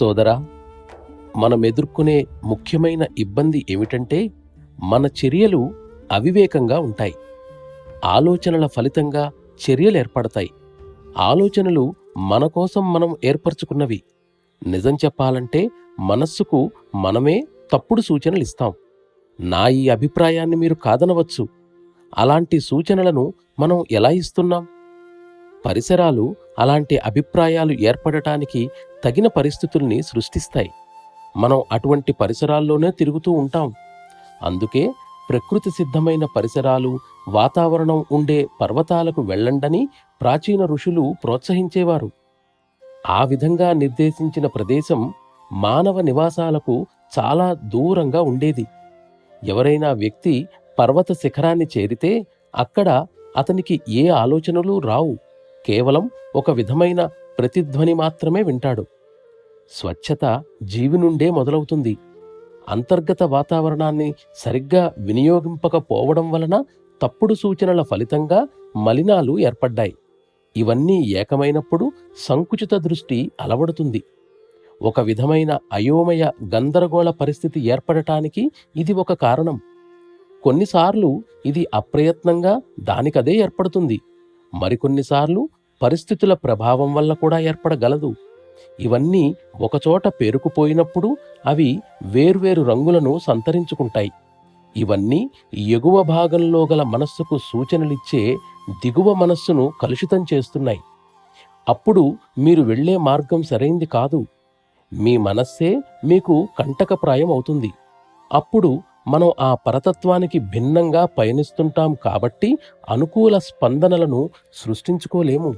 సోదరా, మనం ఎదుర్కొనే ముఖ్యమైన ఇబ్బంది ఏమిటంటే మన చర్యలు అవివేకంగా ఉంటాయి. ఆలోచనల ఫలితంగా చర్యలు ఏర్పడతాయి. ఆలోచనలు మన కోసం మనం ఏర్పరచుకున్నవి. నిజం చెప్పాలంటే మనస్సుకు మనమే తప్పుడు సూచనలిస్తాం. నా ఈ అభిప్రాయాన్ని మీరు కాదనవచ్చు. అలాంటి సూచనలను మనం ఎలా ఇస్తున్నాం? పరిసరాలు అలాంటి అభిప్రాయాలు ఏర్పడటానికి తగిన పరిస్థితుల్ని సృష్టిస్తాయి. మనం అటువంటి పరిసరాల్లోనే తిరుగుతూ ఉంటాం. అందుకే ప్రకృతి సిద్ధమైన పరిసరాలు, వాతావరణం ఉండే పర్వతాలకు వెళ్ళండని ప్రాచీన ఋషులు ప్రోత్సహించేవారు. ఆ విధంగా నిర్దేశించిన ప్రదేశం మానవ నివాసాలకు చాలా దూరంగా ఉండేది. ఎవరైనా వ్యక్తి పర్వత శిఖరాన్ని చేరితే అక్కడ అతనికి ఏ ఆలోచనలు రావు. కేవలం ఒక విధమైన ప్రతిధ్వని మాత్రమే వింటాడు. స్వచ్ఛత జీవి నుండే మొదలవుతుంది. అంతర్గత వాతావరణాన్ని సరిగ్గా వినియోగింపకపోవడం వలన తప్పుడు సూచనల ఫలితంగా మలినాలు ఏర్పడ్డాయి. ఇవన్నీ ఏకమైనప్పుడు సంకుచిత దృష్టి అలవడుతుంది. ఒక విధమైన అయోమయ గందరగోళ పరిస్థితి ఏర్పడటానికి ఇది ఒక కారణం. కొన్నిసార్లు ఇది అప్రయత్నంగా దానికదే ఏర్పడుతుంది. మరికొన్నిసార్లు పరిస్థితుల ప్రభావం వల్ల కూడా ఏర్పడగలదు. ఇవన్నీ ఒకచోట పేరుకుపోయినప్పుడు అవి వేర్వేరు రంగులను సంతరించుకుంటాయి. ఇవన్నీ ఎగువ భాగంలో గల మనస్సుకు సూచనలిచ్చే దిగువ మనస్సును కలుషితం చేస్తున్నాయి. అప్పుడు మీరు వెళ్ళే మార్గం సరైంది కాదు. మీ మనస్సే మీకు కంటకప్రాయం అవుతుంది. అప్పుడు మనం ఆ పరతత్వానికి భిన్నంగా పయనిస్తుంటాం కాబట్టి అనుకూల స్పందనలను సృష్టించుకోలేము.